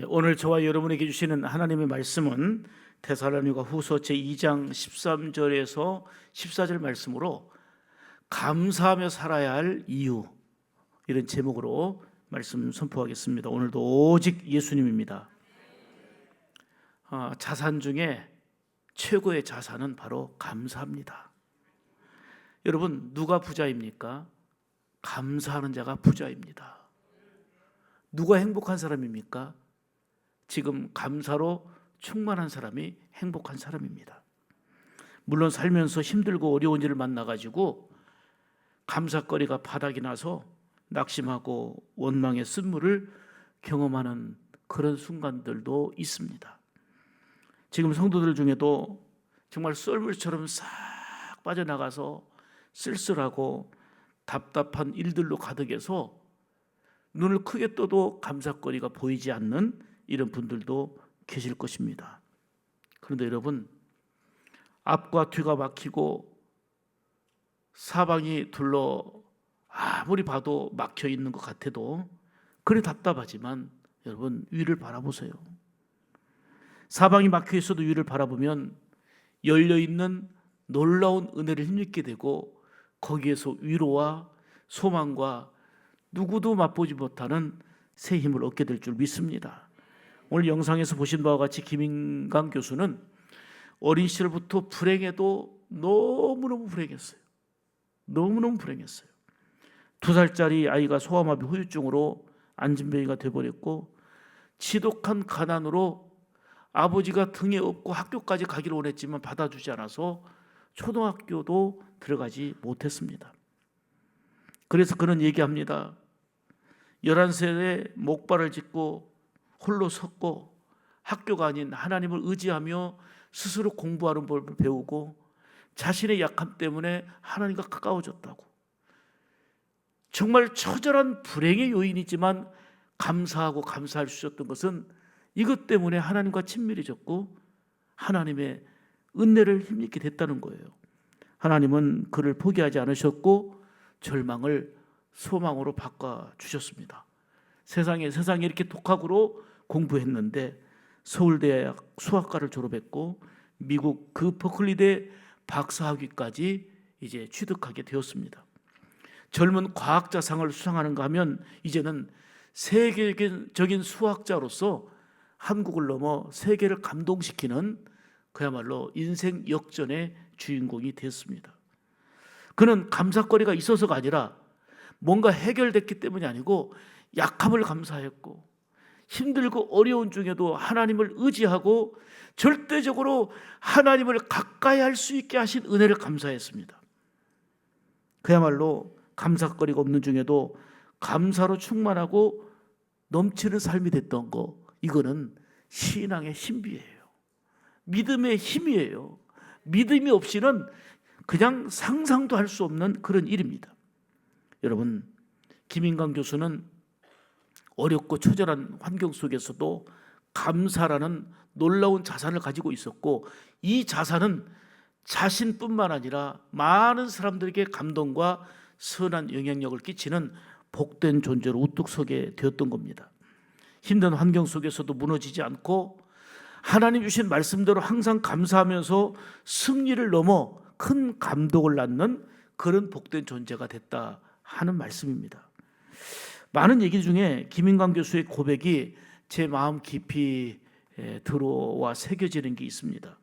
오늘 저와 여러분에게 주시는 하나님의 말씀은 데살로니가 후서 제2장 13절에서 14절 말씀으로 감사하며 살아야 할 이유, 이런 제목으로 말씀 선포하겠습니다. 오늘도 오직 예수님입니다. 자산 중에 최고의 자산은 바로 감사합니다. 여러분, 누가 부자입니까? 감사하는 자가 부자입니다. 누가 행복한 사람입니까? 지금 감사로 충만한 사람이 행복한 사람입니다. 물론 살면서 힘들고 어려운 일을 만나가지고 감사거리가 바닥이 나서 낙심하고 원망의 쓴물을 경험하는 그런 순간들도 있습니다. 지금 성도들 중에도 정말 썰물처럼 싹 빠져나가서 쓸쓸하고 답답한 일들로 가득해서 눈을 크게 떠도 감사거리가 보이지 않는 이런 분들도 계실 것입니다. 그런데 여러분, 앞과 뒤가 막히고 사방이 둘러 아무리 봐도 막혀 있는 것 같아도 그래 답답하지만 여러분, 위를 바라보세요. 사방이 막혀 있어도 위를 바라보면 열려있는 놀라운 은혜를 힘입게 되고 거기에서 위로와 소망과 누구도 맛보지 못하는 새 힘을 얻게 될 줄 믿습니다. 오늘 영상에서 보신 바와 같이 김인강 교수는 어린 시절부터 불행해도 너무너무 불행했어요. 너무너무 불행했어요. 2살짜리 아이가 소아마비 후유증으로 안진뱅이가 되어버렸고 지독한 가난으로 아버지가 등에 업고 학교까지 가기를 원했지만 받아주지 않아서 초등학교도 들어가지 못했습니다. 그래서 그는 얘기합니다. 11살에 목발을 짚고 홀로 섰고 학교가 아닌 하나님을 의지하며 스스로 공부하는 법을 배우고 자신의 약함 때문에 하나님과 가까워졌다고. 정말 처절한 불행의 요인이지만 감사하고 감사할 수 있었던 것은 이것 때문에 하나님과 친밀해졌고 하나님의 은혜를 힘입게 됐다는 거예요. 하나님은 그를 포기하지 않으셨고 절망을 소망으로 바꿔주셨습니다. 세상에 이렇게 독학으로 공부했는데 서울대학 수학과를 졸업했고 미국 그 버클리대 박사학위까지 이제 취득하게 되었습니다. 젊은 과학자상을 수상하는가 하면 이제는 세계적인 수학자로서 한국을 넘어 세계를 감동시키는 그야말로 인생 역전의 주인공이 됐습니다. 그는 감사거리가 있어서가 아니라 뭔가 해결됐기 때문이 아니고 약함을 감사했고 힘들고 어려운 중에도 하나님을 의지하고 절대적으로 하나님을 가까이 할 수 있게 하신 은혜를 감사했습니다. 그야말로 감사거리가 없는 중에도 감사로 충만하고 넘치는 삶이 됐던 거, 이거는 신앙의 신비예요. 믿음의 힘이에요. 믿음이 없이는 그냥 상상도 할 수 없는 그런 일입니다. 여러분, 김인강 교수는 어렵고 처절한 환경 속에서도 감사라는 놀라운 자산을 가지고 있었고 이 자산은 자신뿐만 아니라 많은 사람들에게 감동과 선한 영향력을 끼치는 복된 존재로 우뚝 서게 되었던 겁니다. 힘든 환경 속에서도 무너지지 않고 하나님 주신 말씀대로 항상 감사하면서 승리를 넘어 큰 감동을 낳는 그런 복된 존재가 됐다 하는 말씀입니다. 많은 얘기 중에 김인강 교수의 고백이 제 마음 깊이 들어와 새겨지는 게 있습니다.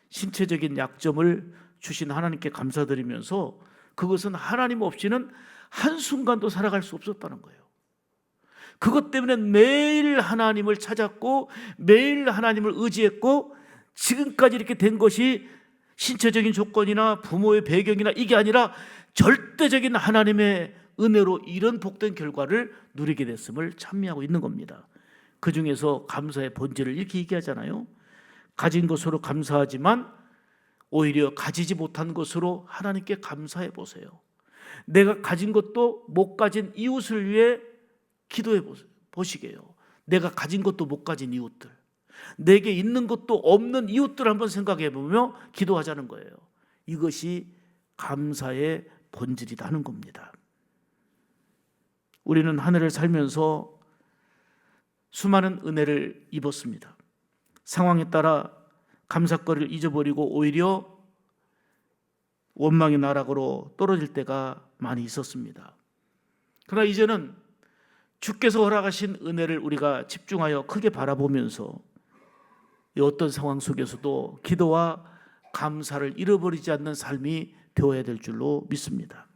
신체적인 약점을 주신 하나님께 감사드리면서 그것은 하나님 없이는 한순간도 살아갈 수 없었다는 거예요. 그것 때문에 매일 하나님을 찾았고 매일 하나님을 의지했고 지금까지 이렇게 된 것이 신체적인 조건이나 부모의 배경이나 이게 아니라 절대적인 하나님의 은혜로 이런 복된 결과를 누리게 됐음을 찬미하고 있는 겁니다. 그 중에서 감사의 본질을 이렇게 얘기하잖아요. 가진 것으로 감사하지만 오히려 가지지 못한 것으로 하나님께 감사해 보세요. 내가 가진 것도 못 가진 이웃을 위해 기도해 보시게요. 내가 가진 것도 못 가진 이웃들, 내게 있는 것도 없는 이웃들 한번 생각해 보며 기도하자는 거예요. 이것이 감사의 본질이다 하는 겁니다. 우리는 한 해를 살면서 수많은 은혜를 입었습니다. 상황에 따라 감사거리를 잊어버리고 오히려 원망의 나락으로 떨어질 때가 많이 있었습니다. 그러나 이제는 주께서 허락하신 은혜를 우리가 집중하여 크게 바라보면서 이 어떤 상황 속에서도 기도와 감사를 잃어버리지 않는 삶이 되어야 될 줄로 믿습니다.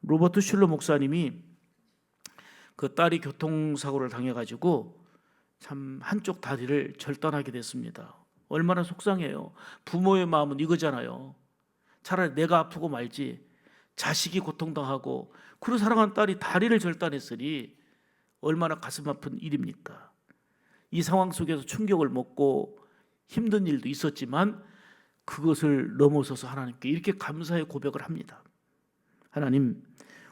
로버트 슐러 목사님이 그 딸이 교통사고를 당해가지고 참 한쪽 다리를 절단하게 됐습니다. 얼마나 속상해요. 부모의 마음은 이거잖아요. 차라리 내가 아프고 말지 자식이 고통당하고 그런 사랑하는 딸이 다리를 절단했으니 얼마나 가슴 아픈 일입니까? 이 상황 속에서 충격을 먹고 힘든 일도 있었지만 그것을 넘어서서 하나님께 이렇게 감사의 고백을 합니다. 하나님,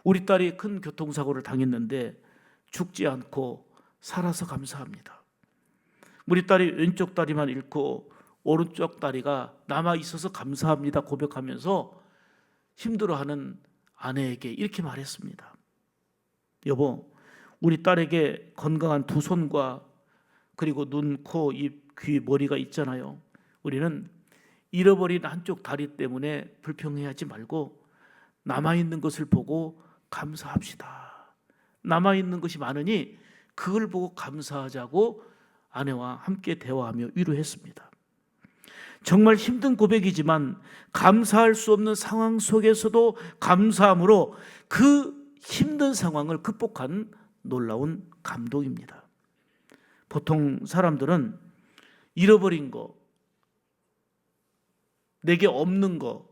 우리 딸이 큰 교통사고를 당했는데 죽지 않고 살아서 감사합니다. 우리 딸이 왼쪽 다리만 잃고 오른쪽 다리가 남아 있어서 감사합니다 고백하면서 힘들어하는 아내에게 이렇게 말했습니다. 여보, 우리 딸에게 건강한 두 손과 그리고 눈, 코, 입, 귀, 머리가 있잖아요. 우리는 잃어버린 한쪽 다리 때문에 불평해하지 말고 남아있는 것을 보고 감사합시다. 남아있는 것이 많으니 그걸 보고 감사하자고 아내와 함께 대화하며 위로했습니다. 정말 힘든 고백이지만 감사할 수 없는 상황 속에서도 감사함으로 그 힘든 상황을 극복한 놀라운 감동입니다. 보통 사람들은 잃어버린 거, 내게 없는 거,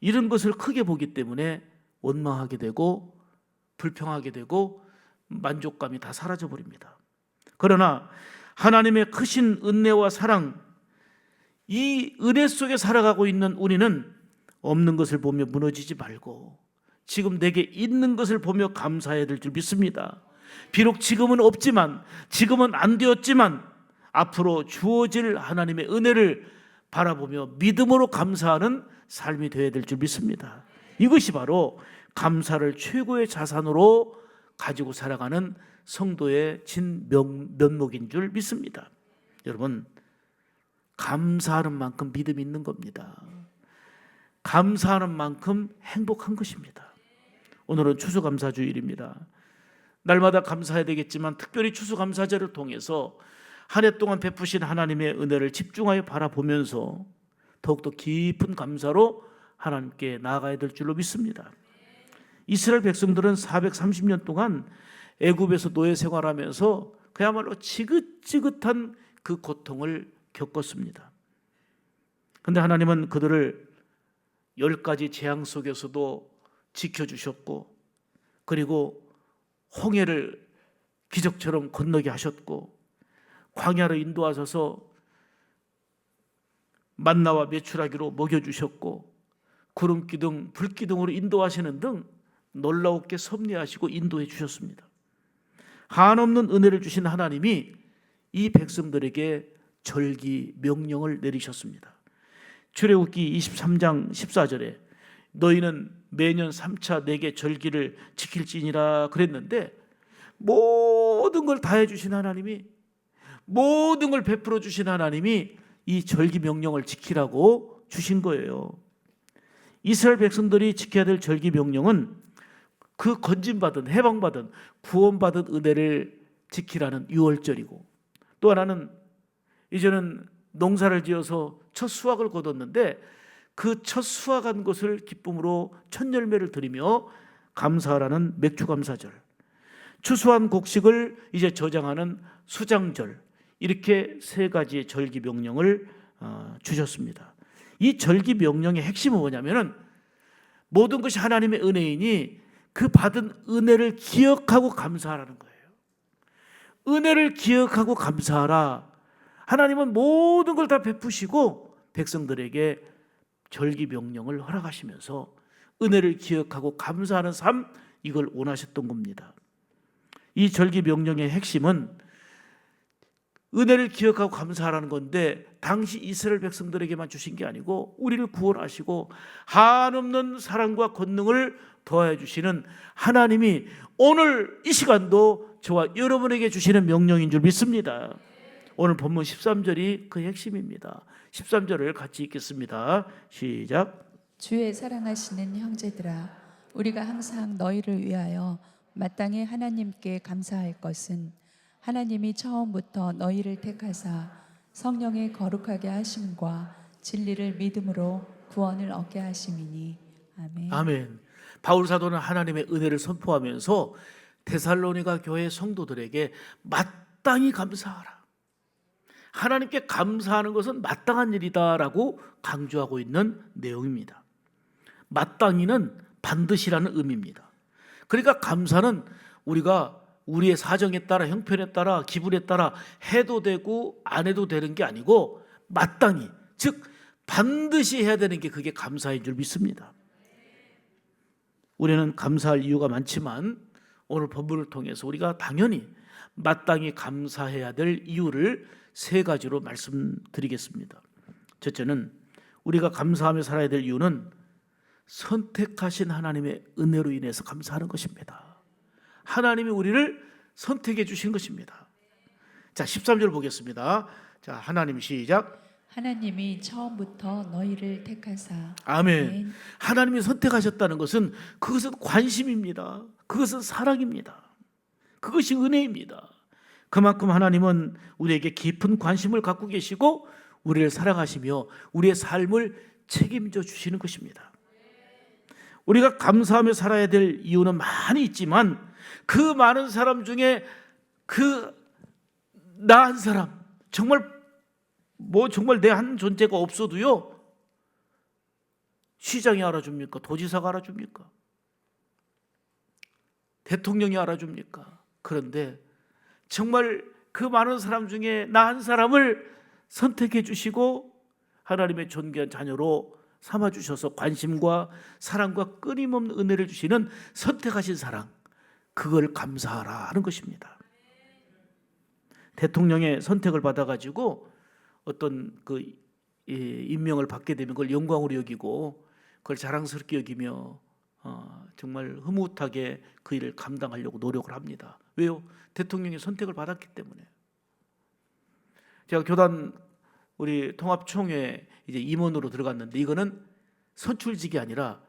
이런 것을 크게 보기 때문에 원망하게 되고 불평하게 되고 만족감이 다 사라져 버립니다. 그러나 하나님의 크신 은혜와 사랑, 이 은혜 속에 살아가고 있는 우리는 없는 것을 보며 무너지지 말고 지금 내게 있는 것을 보며 감사해야 될 줄 믿습니다. 비록 지금은 없지만, 지금은 안 되었지만 앞으로 주어질 하나님의 은혜를 바라보며 믿음으로 감사하는 삶이 되어야 될 줄 믿습니다. 이것이 바로 감사를 최고의 자산으로 가지고 살아가는 성도의 진면목인 줄 믿습니다. 여러분, 감사하는 만큼 믿음이 있는 겁니다. 감사하는 만큼 행복한 것입니다. 오늘은 추수감사주일입니다. 날마다 감사해야 되겠지만 특별히 추수감사절을 통해서 한 해 동안 베푸신 하나님의 은혜를 집중하여 바라보면서 더욱더 깊은 감사로 하나님께 나아가야 될 줄로 믿습니다. 이스라엘 백성들은 430년 동안 애굽에서 노예 생활하면서 그야말로 지긋지긋한 그 고통을 겪었습니다. 그런데 하나님은 그들을 10가지 재앙 속에서도 지켜주셨고 그리고 홍해를 기적처럼 건너게 하셨고 광야로 인도하셔서 만나와 메추라기로 먹여주셨고 구름기둥, 불기둥으로 인도하시는 등 놀라웠게 섭리하시고 인도해 주셨습니다. 한없는 은혜를 주신 하나님이 이 백성들에게 절기 명령을 내리셨습니다. 출애굽기 23장 14절에 너희는 매년 3차 내게 절기를 지킬지니라 그랬는데 모든 걸 다 해주신 하나님이, 모든 걸 베풀어 주신 하나님이 이 절기 명령을 지키라고 주신 거예요. 이스라엘 백성들이 지켜야 될 절기 명령은 그 건진받은, 해방받은, 구원받은 은혜를 지키라는 유월절이고, 또 하나는 이제는 농사를 지어서 첫 수확을 거뒀는데 그 첫 수확한 것을 기쁨으로 첫 열매를 드리며 감사하라는 맥주감사절, 추수한 곡식을 이제 저장하는 수장절, 이렇게 세 가지의 절기 명령을 주셨습니다. 이 절기 명령의 핵심은 뭐냐면은 모든 것이 하나님의 은혜이니 그 받은 은혜를 기억하고 감사하라는 거예요. 은혜를 기억하고 감사하라. 하나님은 모든 걸 다 베푸시고 백성들에게 절기 명령을 허락하시면서 은혜를 기억하고 감사하는 삶, 이걸 원하셨던 겁니다. 이 절기 명령의 핵심은 은혜를 기억하고 감사하라는 건데 당시 이스라엘 백성들에게만 주신 게 아니고 우리를 구원하시고 한없는 사랑과 권능을 더해 주시는 하나님이 오늘 이 시간도 저와 여러분에게 주시는 명령인 줄 믿습니다. 오늘 본문 13절이 그 핵심입니다. 13절을 같이 읽겠습니다. 시작. 주의 사랑하시는 형제들아, 우리가 항상 너희를 위하여 마땅히 하나님께 감사할 것은 하나님이 처음부터 너희를 택하사 성령의 거룩하게 하심과 진리를 믿음으로 구원을 얻게 하심이니. 아멘. 아멘. 바울 사도는 하나님의 은혜를 선포하면서 데살로니가 교회 성도들에게 마땅히 감사하라, 하나님께 감사하는 것은 마땅한 일이다라고 강조하고 있는 내용입니다. 마땅히는 반드시라는 의미입니다. 그러니까 감사는 우리가 우리의 사정에 따라, 형편에 따라, 기분에 따라 해도 되고 안 해도 되는 게 아니고 마땅히, 즉 반드시 해야 되는 게 그게 감사인 줄 믿습니다. 우리는 감사할 이유가 많지만 오늘 본문을 통해서 우리가 당연히 마땅히 감사해야 될 이유를 세 가지로 말씀드리겠습니다. 첫째는 우리가 감사하며 살아야 될 이유는 선택하신 하나님의 은혜로 인해서 감사하는 것입니다. 하나님이 우리를 선택해 주신 것입니다. 자, 13절 보겠습니다. 자, 하나님 시작. 하나님이 처음부터 너희를 택하사. 아멘. 아멘. 하나님이 선택하셨다는 것은 그것은 관심입니다. 그것은 사랑입니다. 그것이 은혜입니다. 그만큼 하나님은 우리에게 깊은 관심을 갖고 계시고 우리를 사랑하시며 우리의 삶을 책임져 주시는 것입니다. 우리가 감사하며 살아야 될 이유는 많이 있지만 그 많은 사람 중에 그 나 한 사람, 정말 내 한 존재가 없어도요, 시장이 알아줍니까? 도지사가 알아줍니까? 대통령이 알아줍니까? 그런데 정말 그 많은 사람 중에 나 한 사람을 선택해 주시고 하나님의 존귀한 자녀로 삼아주셔서 관심과 사랑과 끊임없는 은혜를 주시는 선택하신 사랑, 그걸 감사하라 하는 것입니다. 대통령의 선택을 받아가지고 어떤 그 임명을 받게 되면 그걸 영광으로 여기고 그걸 자랑스럽게 여기며 정말 흐뭇하게 그 일을 감당하려고 노력을 합니다. 왜요? 대통령의 선택을 받았기 때문에. 제가 교단 우리 통합총회 이제 임원으로 들어갔는데 이거는 선출직이 아니라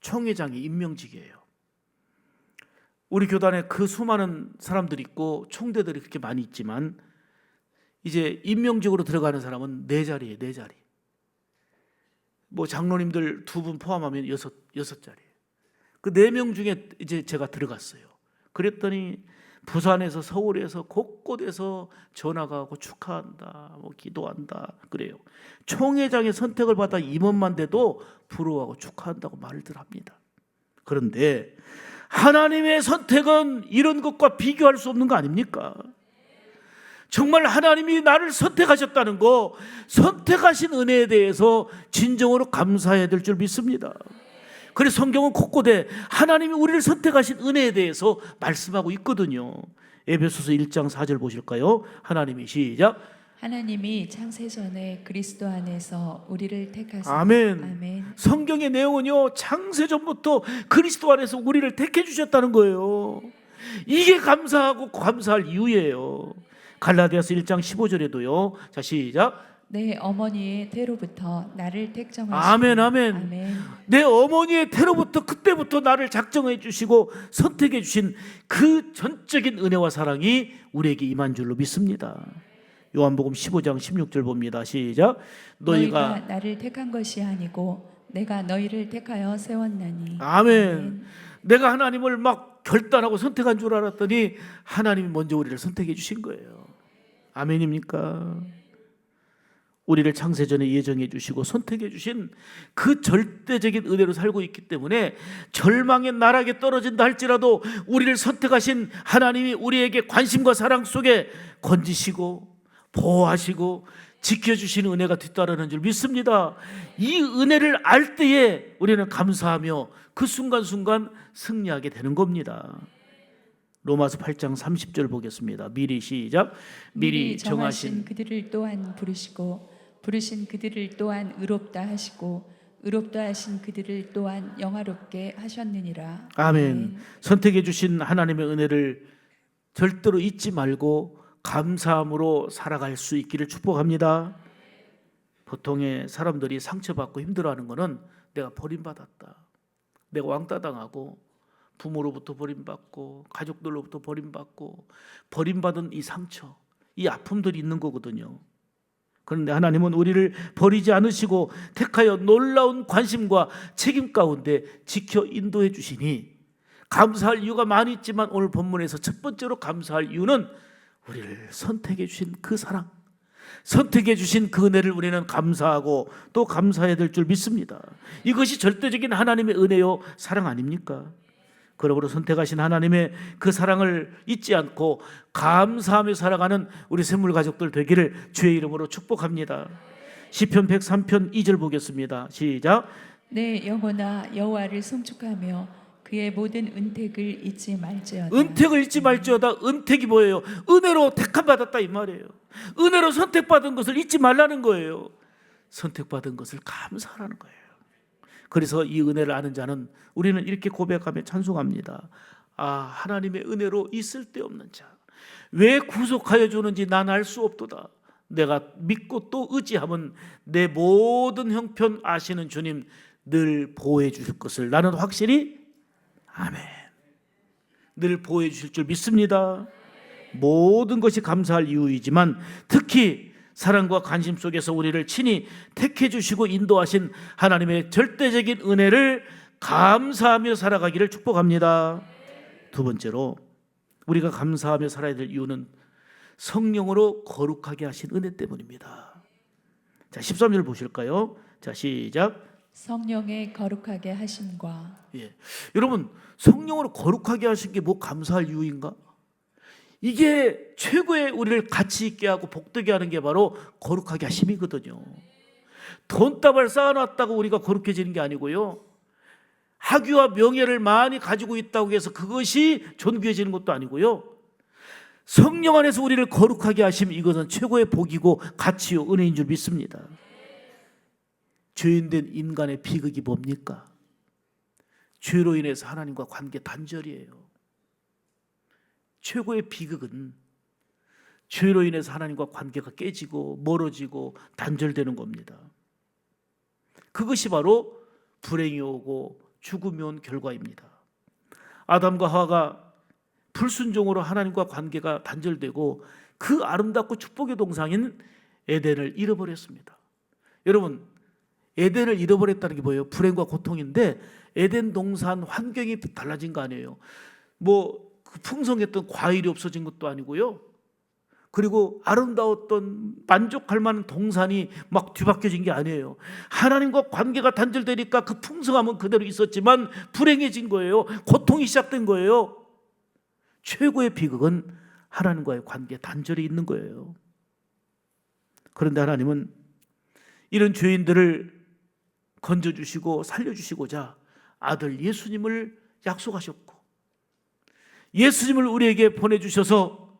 총회장이 임명직이에요. 우리 교단에 그 수많은 사람들이 있고 총대들이 그렇게 많이 있지만 이제 임명직으로 들어가는 사람은 4자리예요. 4자리. 뭐 장로님들 2분 포함하면 6자리. 그 4명 중에 이제 제가 들어갔어요. 그랬더니 부산에서 서울에서 곳곳에서 전화가 오고 축하한다, 뭐 기도한다 그래요. 총회장의 선택을 받아 임원만 돼도 부러워하고 축하한다고 말들 합니다. 그런데 하나님의 선택은 이런 것과 비교할 수 없는 거 아닙니까? 정말 하나님이 나를 선택하셨다는 거, 선택하신 은혜에 대해서 진정으로 감사해야 될 줄 믿습니다. 그래서 성경은 곳곳에 하나님이 우리를 선택하신 은혜에 대해서 말씀하고 있거든요. 에베소서 1장 4절 보실까요? 하나님이 시작. 하나님이 창세전에 그리스도 안에서 우리를 택하사. 아멘. 아멘. 성경의 내용은요, 창세전부터 그리스도 안에서 우리를 택해 주셨다는 거예요. 이게 감사하고 감사할 이유예요. 갈라디아서 1장 15절에도요. 자, 시작. 내 어머니의 태로부터 나를 택정하시고. 아멘, 아멘. 아멘. 내 어머니의 태로부터 그때부터 나를 작정해 주시고 선택해 주신 그 전적인 은혜와 사랑이 우리에게 임한 줄로 믿습니다. 요한복음 15장 16절 봅니다. 시작. 너희가 나를 택한 것이 아니고 내가 너희를 택하여 세웠나니. 아멘. 내가 하나님을 막 결단하고 선택한 줄 알았더니 하나님이 먼저 우리를 선택해 주신 거예요. 아멘입니까? 우리를 창세전에 예정해 주시고 선택해 주신 그 절대적인 은혜로 살고 있기 때문에 절망의 나락에 떨어진다 할지라도 우리를 선택하신 하나님이 우리에게 관심과 사랑 속에 건지시고 보호하시고 지켜주시는 은혜가 뒤따르는 줄 믿습니다. 이 은혜를 알 때에 우리는 감사하며 그 순간순간 승리하게 되는 겁니다. 로마서 8장 30절 보겠습니다. 미리 시작. 미리 정하신 그들을 또한 부르시고 부르신 그들을 또한 의롭다 하시고 의롭다 하신 그들을 또한 영화롭게 하셨느니라. 아멘. 선택해 주신 하나님의 은혜를 절대로 잊지 말고 감사함으로 살아갈 수 있기를 축복합니다. 보통의 사람들이 상처받고 힘들어하는 것은 내가 버림받았다, 내가 왕따 당하고 부모로부터 버림받고 가족들로부터 버림받고 버림받은 이 상처, 이 아픔들이 있는 거거든요. 그런데 하나님은 우리를 버리지 않으시고 택하여 놀라운 관심과 책임 가운데 지켜 인도해 주시니 감사할 이유가 많이 있지만 오늘 본문에서 첫 번째로 감사할 이유는 우리를 선택해 주신 그 사랑, 선택해 주신 그 은혜를 우리는 감사하고 또 감사해야 될 줄 믿습니다. 이것이 절대적인 하나님의 은혜요 사랑 아닙니까? 그러므로 선택하신 하나님의 그 사랑을 잊지 않고 감사하며 살아가는 우리 샘물 가족들 되기를 주의 이름으로 축복합니다. 시편 103편 2절 보겠습니다. 시작. 내 영혼아 여호와를 송축하며 그의 모든 은택을 잊지 말지어다. 은택을 잊지 말지어다. 은택이 뭐예요? 은혜로 택함 받았다 이 말이에요. 은혜로 선택받은 것을 잊지 말라는 거예요. 선택받은 것을 감사하라는 거예요. 그래서 이 은혜를 아는 자는 우리는 이렇게 고백하며 찬송합니다. 아, 하나님의 은혜로 있을 데 없는 자, 왜 구속하여 주는지 난 알 수 없도다. 내가 믿고 또 의지하면 내 모든 형편 아시는 주님 늘 보호해 주실 것을 나는 확실히 아멘, 늘 보호해 주실 줄 믿습니다. 모든 것이 감사할 이유이지만 특히 사랑과 관심 속에서 우리를 친히 택해 주시고 인도하신 하나님의 절대적인 은혜를 감사하며 살아가기를 축복합니다. 두 번째로 우리가 감사하며 살아야 될 이유는 성령으로 거룩하게 하신 은혜 때문입니다. 자, 13절 보실까요? 자, 시작. 성령의 거룩하게 하심과. 여러분, 성령으로 거룩하게 하신 게 뭐 감사할 이유인가? 이게 최고의 우리를 가치 있게 하고 복되게 하는 게 바로 거룩하게 하심이거든요. 돈다발 쌓아놨다고 우리가 거룩해지는 게 아니고요, 학위와 명예를 많이 가지고 있다고 해서 그것이 존귀해지는 것도 아니고요, 성령 안에서 우리를 거룩하게 하심, 이것은 최고의 복이고 가치요 은혜인 줄 믿습니다. 죄인된 인간의 비극이 뭡니까? 죄로 인해서 하나님과 관계 단절이에요. 최고의 비극은 죄로 인해서 하나님과 관계가 깨지고 멀어지고 단절되는 겁니다. 그것이 바로 불행이 오고 죽음이 온 결과입니다. 아담과 하와가 불순종으로 하나님과 관계가 단절되고 그 아름답고 축복의 동산인 에덴을 잃어버렸습니다. 여러분, 에덴을 잃어버렸다는 게 뭐예요? 불행과 고통인데 에덴 동산 환경이 달라진 거 아니에요. 뭐 풍성했던 과일이 없어진 것도 아니고요, 그리고 아름다웠던 만족할 만한 동산이 막 뒤바뀌어진 게 아니에요. 하나님과 관계가 단절되니까 그 풍성함은 그대로 있었지만 불행해진 거예요. 고통이 시작된 거예요. 최고의 비극은 하나님과의 관계 단절이 있는 거예요. 그런데 하나님은 이런 죄인들을 건져주시고 살려주시고자 아들 예수님을 약속하셨고 예수님을 우리에게 보내주셔서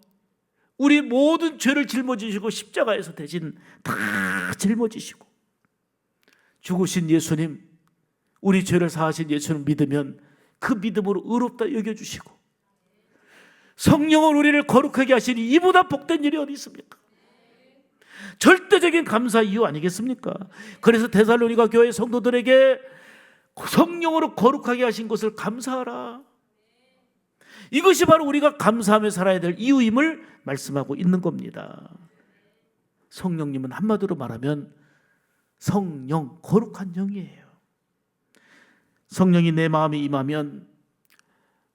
우리 모든 죄를 짊어지시고 십자가에서 대신 다 짊어지시고 죽으신 예수님, 우리 죄를 사하신 예수님 믿으면 그 믿음으로 의롭다 여겨주시고 성령은 우리를 거룩하게 하시니 이보다 복된 일이 어디 있습니까? 절대적인 감사 이유 아니겠습니까? 그래서 데살로니가 교회 성도들에게 성령으로 거룩하게 하신 것을 감사하라, 이것이 바로 우리가 감사하며 살아야 될 이유임을 말씀하고 있는 겁니다. 성령님은 한마디로 말하면 성령, 거룩한 영이에요. 성령이 내 마음에 임하면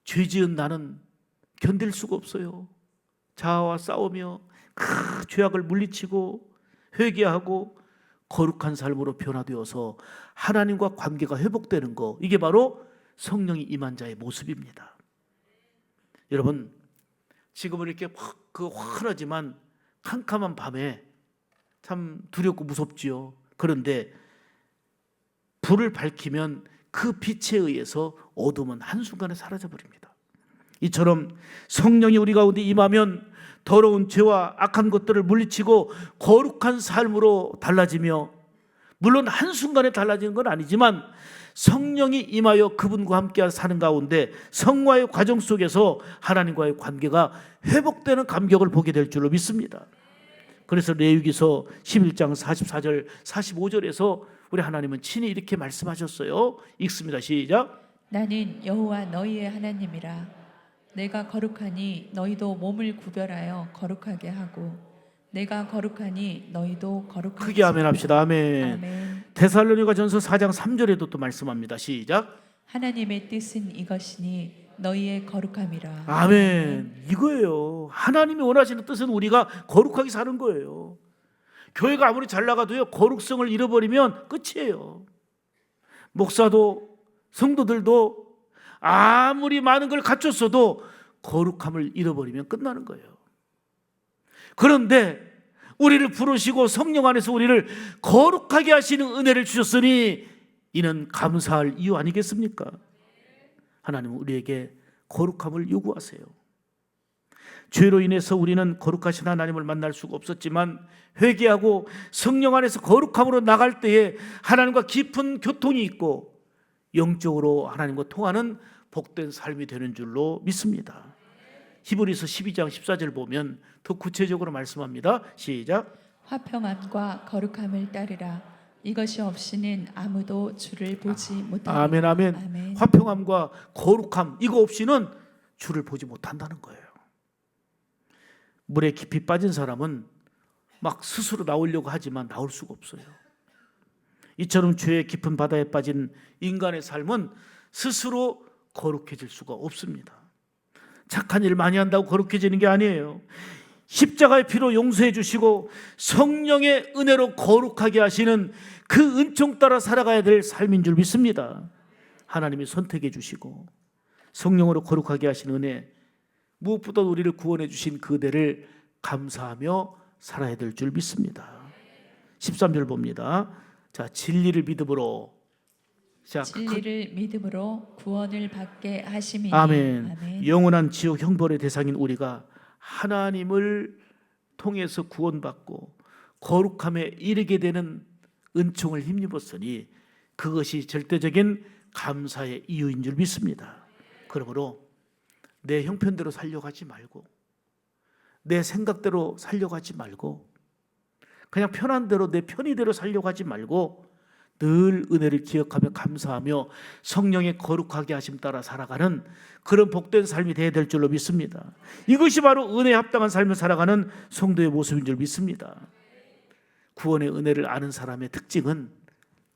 죄지은 나는 견딜 수가 없어요. 자아와 싸우며 그 죄악을 물리치고 회개하고 거룩한 삶으로 변화되어서 하나님과 관계가 회복되는 거, 이게 바로 성령이 임한 자의 모습입니다. 여러분, 지금은 이렇게 환하지만 캄캄한 밤에 참 두렵고 무섭지요. 그런데 불을 밝히면 그 빛에 의해서 어둠은 한순간에 사라져버립니다. 이처럼 성령이 우리 가운데 임하면 더러운 죄와 악한 것들을 물리치고 거룩한 삶으로 달라지며 물론 한순간에 달라지는 건 아니지만 성령이 임하여 그분과 함께 사는 가운데 성화의 과정 속에서 하나님과의 관계가 회복되는 감격을 보게 될 줄로 믿습니다. 그래서 레위기서 11장 44절 45절에서 우리 하나님은 친히 이렇게 말씀하셨어요. 읽습니다. 시작. 나는 여호와 너희의 하나님이라. 내가 거룩하니 너희도 몸을 구별하여 거룩하게 하고 내가 거룩하니 너희도 거룩하게. 크게 아멘 합시다. 아멘. 아멘. 데살로니가전서 4장 3절에도 또 말씀합니다. 시작. 하나님의 뜻은 이것이니 너희의 거룩함이라. 아멘. 이거예요. 하나님이 원하시는 뜻은 우리가 거룩하게 사는 거예요. 교회가 아무리 잘 나가도요, 거룩성을 잃어버리면 끝이에요. 목사도 성도들도 아무리 많은 걸 갖췄어도 거룩함을 잃어버리면 끝나는 거예요. 그런데 우리를 부르시고 성령 안에서 우리를 거룩하게 하시는 은혜를 주셨으니 이는 감사할 이유 아니겠습니까? 하나님은 우리에게 거룩함을 요구하세요. 죄로 인해서 우리는 거룩하신 하나님을 만날 수가 없었지만 회개하고 성령 안에서 거룩함으로 나갈 때에 하나님과 깊은 교통이 있고 영적으로 하나님과 통하는 복된 삶이 되는 줄로 믿습니다. 히브리서 12장 14절 보면 더 구체적으로 말씀합니다. 시작. 화평함과 거룩함을 따르라. 이것이 없이는 아무도 주를 보지 못하리라. 아멘, 아멘. 아멘. 화평함과 거룩함 이거 없이는 주를 보지 못한다는 거예요. 물에 깊이 빠진 사람은 막 스스로 나오려고 하지만 나올 수가 없어요. 이처럼 죄의 깊은 바다에 빠진 인간의 삶은 스스로 거룩해질 수가 없습니다. 착한 일 많이 한다고 거룩해지는 게 아니에요. 십자가의 피로 용서해 주시고 성령의 은혜로 거룩하게 하시는 그 은총 따라 살아가야 될 삶인 줄 믿습니다. 하나님이 선택해 주시고 성령으로 거룩하게 하시는 은혜, 무엇보다 우리를 구원해 주신 그 은혜를 감사하며 살아야 될 줄 믿습니다. 13절 봅니다. 자, 진리를 믿음으로, 자, 진리를 믿음으로 구원을 받게 하심이니. 아멘. 아멘. 영원한 지옥 형벌의 대상인 우리가 하나님을 통해서 구원받고 거룩함에 이르게 되는 은총을 힘입었으니 그것이 절대적인 감사의 이유인 줄 믿습니다. 그러므로 내 형편대로 살려가지 말고 내 생각대로 살려가지 말고 그냥 편한 대로 내 편의대로 살려가지 말고 늘 은혜를 기억하며 감사하며 성령의 거룩하게 하심 따라 살아가는 그런 복된 삶이 되어야 될 줄로 믿습니다. 이것이 바로 은혜에 합당한 삶을 살아가는 성도의 모습인 줄 믿습니다. 구원의 은혜를 아는 사람의 특징은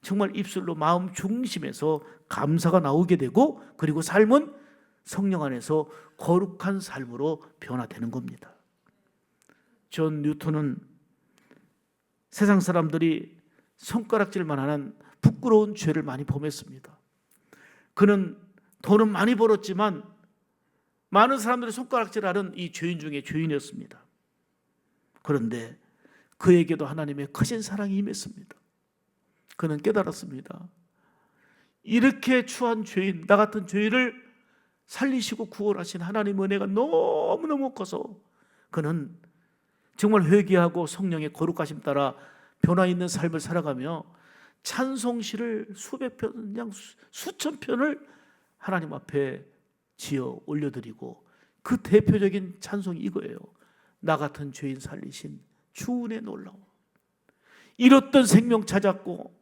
정말 입술로 마음 중심에서 감사가 나오게 되고 그리고 삶은 성령 안에서 거룩한 삶으로 변화되는 겁니다. 존 뉴턴은 세상 사람들이 손가락질만 하는 부끄러운 죄를 많이 범했습니다. 그는 돈은 많이 벌었지만 많은 사람들이 손가락질하는 이 죄인 중에 죄인이었습니다. 그런데 그에게도 하나님의 크신 사랑이 임했습니다. 그는 깨달았습니다. 이렇게 추한 죄인, 나 같은 죄인을 살리시고 구원하신 하나님의 은혜가 너무너무 커서 그는 정말 회개하고 성령의 거룩하심 따라 변화 있는 삶을 살아가며 찬송시를 수백 편, 그냥 수천 편을 하나님 앞에 지어 올려드리고 그 대표적인 찬송이 이거예요. 나 같은 죄인 살리신 주 은혜 놀라워. 잃었던 생명 찾았고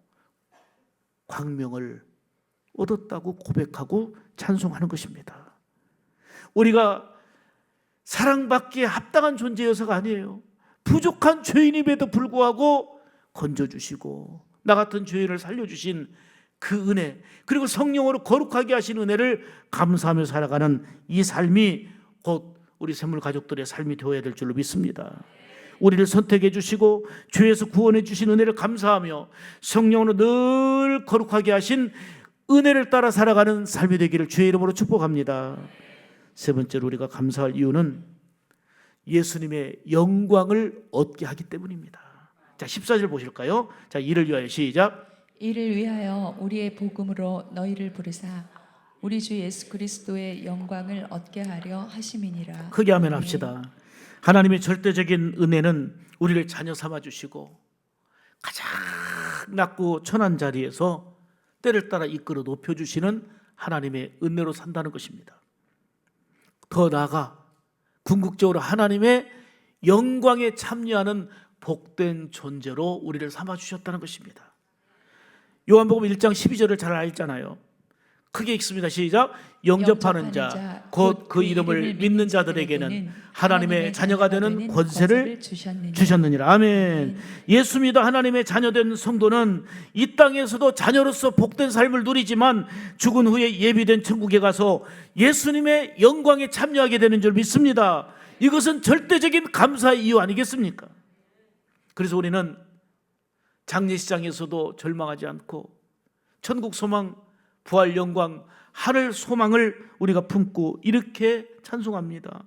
광명을 얻었다고 고백하고 찬송하는 것입니다. 우리가 사랑받기에 합당한 존재여서가 아니에요. 부족한 죄인임에도 불구하고 건져주시고 나 같은 죄인을 살려주신 그 은혜, 그리고 성령으로 거룩하게 하신 은혜를 감사하며 살아가는 이 삶이 곧 우리 샘물 가족들의 삶이 되어야 될 줄로 믿습니다. 우리를 선택해 주시고 죄에서 구원해 주신 은혜를 감사하며 성령으로 늘 거룩하게 하신 은혜를 따라 살아가는 삶이 되기를 주의 이름으로 축복합니다. 세 번째로 우리가 감사할 이유는 예수님의 영광을 얻게 하기 때문입니다. 자, 14절 보실까요? 자, 이를 위하여 시작. 이를 위하여 우리의 복음으로 너희를 부르사 우리 주 예수 그리스도의 영광을 얻게 하려 하심이니라. 크게 아멘 합시다. 하나님의 절대적인 은혜는 우리를 자녀 삼아 주시고 가장 낮고 천한 자리에서 때를 따라 이끌어 높여주시는 하나님의 은혜로 산다는 것입니다. 더 나아가 궁극적으로 하나님의 영광에 참여하는 복된 존재로 우리를 삼아주셨다는 것입니다. 요한복음 1장 12절을 잘 알잖아요. 크게 읽습니다. 시작. 영접하는 자 곧 그 이름을 믿는 자들에게는 하나님의 자녀가 되는 권세를 주셨느니라. 아멘. 예수 믿어 하나님의 자녀된 성도는 이 땅에서도 자녀로서 복된 삶을 누리지만 죽은 후에 예비된 천국에 가서 예수님의 영광에 참여하게 되는 줄 믿습니다. 이것은 절대적인 감사의 이유 아니겠습니까? 그래서 우리는 장례시장에서도 절망하지 않고 천국 소망, 부활 영광, 하늘 소망을 우리가 품고 이렇게 찬송합니다.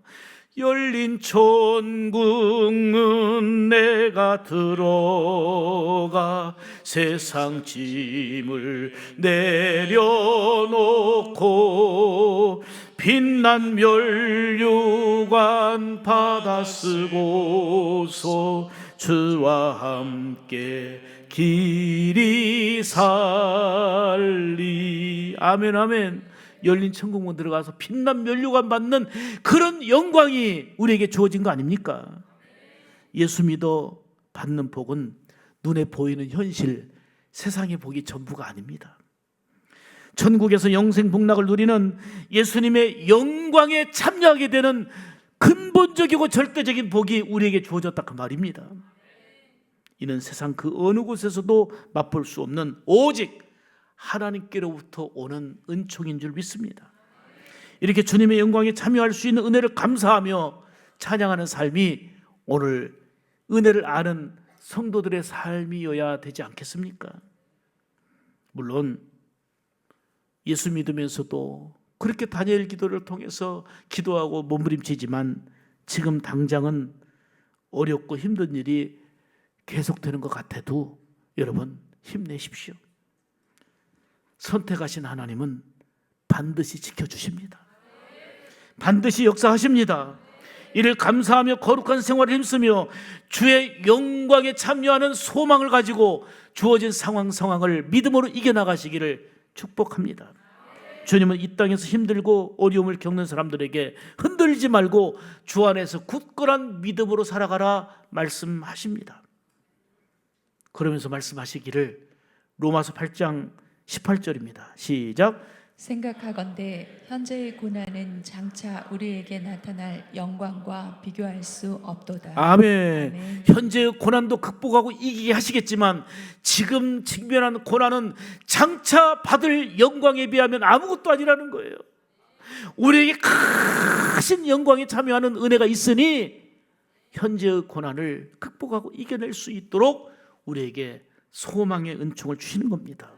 열린 천국은 내가 들어가 세상 짐을 내려놓고 빛난 면류관 받아 쓰고서 주와 함께 길이 살리. 아멘 아멘. 열린 천국문 들어가서 빛난 면류관 받는 그런 영광이 우리에게 주어진 거 아닙니까? 예수 믿어 받는 복은 눈에 보이는 현실, 세상의 복이 전부가 아닙니다. 천국에서 영생 복락을 누리는 예수님의 영광에 참여하게 되는 근본적이고 절대적인 복이 우리에게 주어졌다 그 말입니다. 이는 세상 그 어느 곳에서도 맛볼 수 없는 오직 하나님께로부터 오는 은총인 줄 믿습니다. 이렇게 주님의 영광에 참여할 수 있는 은혜를 감사하며 찬양하는 삶이 오늘 은혜를 아는 성도들의 삶이어야 되지 않겠습니까? 물론 예수 믿으면서도 그렇게 다니엘 기도를 통해서 기도하고 몸부림치지만 지금 당장은 어렵고 힘든 일이 계속되는 것 같아도 여러분 힘내십시오. 선택하신 하나님은 반드시 지켜주십니다. 반드시 역사하십니다. 이를 감사하며 거룩한 생활을 힘쓰며 주의 영광에 참여하는 소망을 가지고 주어진 상황을 믿음으로 이겨나가시기를 축복합니다. 주님은 이 땅에서 힘들고 어려움을 겪는 사람들에게 흔들리지 말고 주 안에서 굳건한 믿음으로 살아가라 말씀하십니다. 그러면서 말씀하시기를 로마서 8장 18절입니다. 시작. 생각하건대 현재의 고난은 장차 우리에게 나타날 영광과 비교할 수 없도다. 아멘. 아멘. 현재의 고난도 극복하고 이기게 하시겠지만 지금 직면하는 고난은 장차 받을 영광에 비하면 아무것도 아니라는 거예요. 우리에게 크신 영광에 참여하는 은혜가 있으니 현재의 고난을 극복하고 이겨낼 수 있도록 우리에게 소망의 은총을 주시는 겁니다.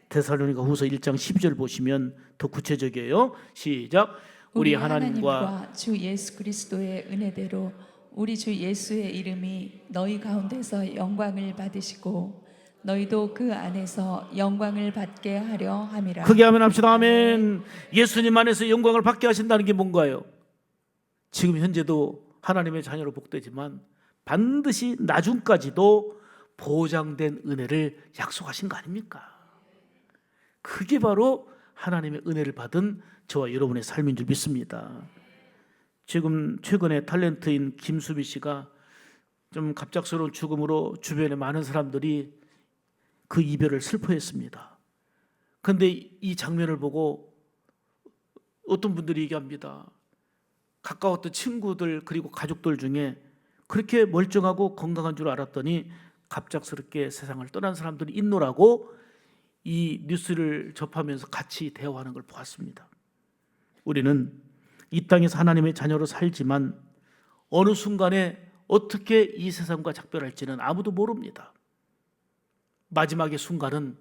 데살로니가 후서 1장 12절 보시면 더 구체적이에요. 시작. 우리 하나님과 주 예수 그리스도의 은혜대로 우리 주 예수의 이름이 너희 가운데서 영광을 받으시고 너희도 그 안에서 영광을 받게 하려 함이라. 크게 아멘 합시다. 아멘. 예수님 안에서 영광을 받게 하신다는 게 뭔가요? 지금 현재도 하나님의 자녀로 복되지만 반드시 나중까지도 보장된 은혜를 약속하신 거 아닙니까? 그게 바로 하나님의 은혜를 받은 저와 여러분의 삶인 줄 믿습니다. 지금 최근에 탤런트인 김수미 씨가 좀 갑작스러운 죽음으로 주변에 많은 사람들이 그 이별을 슬퍼했습니다. 그런데 이 장면을 보고 어떤 분들이 얘기합니다. 가까웠던 친구들 그리고 가족들 중에 그렇게 멀쩡하고 건강한 줄 알았더니 갑작스럽게 세상을 떠난 사람들이 있노라고 이 뉴스를 접하면서 같이 대화하는 걸 보았습니다. 우리는 이 땅에서 하나님의 자녀로 살지만 어느 순간에 어떻게 이 세상과 작별할지는 아무도 모릅니다. 마지막의 순간은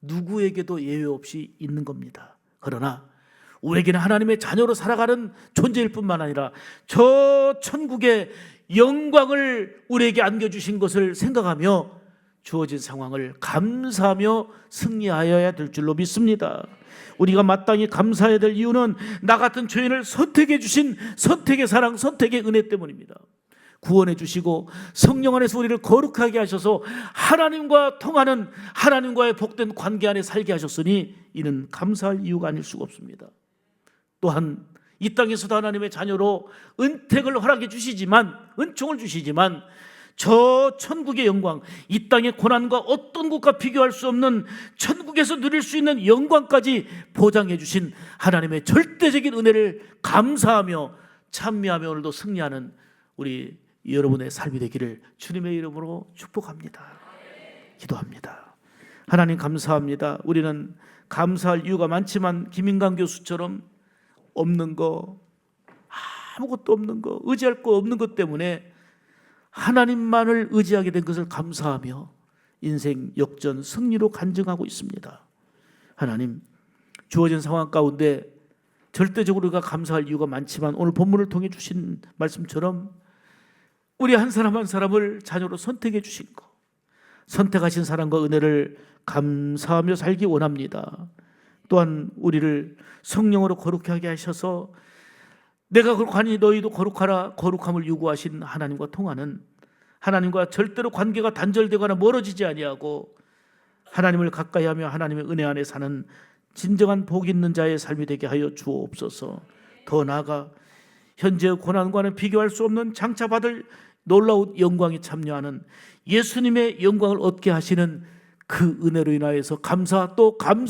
누구에게도 예외 없이 있는 겁니다. 그러나 우리에게는 하나님의 자녀로 살아가는 존재일 뿐만 아니라 저 천국의 영광을 우리에게 안겨주신 것을 생각하며 주어진 상황을 감사하며 승리하여야 될 줄로 믿습니다. 우리가 마땅히 감사해야 될 이유는 나 같은 죄인을 선택해 주신 선택의 사랑, 선택의 은혜 때문입니다. 구원해 주시고 성령 안에서 우리를 거룩하게 하셔서 하나님과 통하는 하나님과의 복된 관계 안에 살게 하셨으니 이는 감사할 이유가 아닐 수가 없습니다. 또한 이 땅에서도 하나님의 자녀로 은택을 허락해 주시지만, 은총을 주시지만 저 천국의 영광, 이 땅의 고난과 어떤 것과 비교할 수 없는 천국에서 누릴 수 있는 영광까지 보장해 주신 하나님의 절대적인 은혜를 감사하며 찬미하며 오늘도 승리하는 우리 여러분의 삶이 되기를 주님의 이름으로 축복합니다. 기도합니다. 하나님 감사합니다. 우리는 감사할 이유가 많지만 김인강 교수처럼 없는 거, 아무것도 없는 거, 의지할 거 없는 것 때문에 하나님만을 의지하게 된 것을 감사하며 인생 역전 승리로 간증하고 있습니다. 하나님, 주어진 상황 가운데 절대적으로 우리가 감사할 이유가 많지만 오늘 본문을 통해 주신 말씀처럼 우리 한 사람 한 사람을 자녀로 선택해 주신 거, 선택하신 사랑과 은혜를 감사하며 살기 원합니다. 또한 우리를 성령으로 거룩하게 하셔서 내가 거룩하니 너희도 거룩하라, 거룩함을 요구하신 하나님과 통하는, 하나님과 절대로 관계가 단절되거나 멀어지지 아니하고 하나님을 가까이하며 하나님의 은혜 안에 사는 진정한 복 있는 자의 삶이 되게 하여 주옵소서. 더 나아가 현재의 고난과는 비교할 수 없는 장차 받을 놀라운 영광에 참여하는 예수님의 영광을 얻게 하시는 그 은혜로 인하여서 감사 또 감사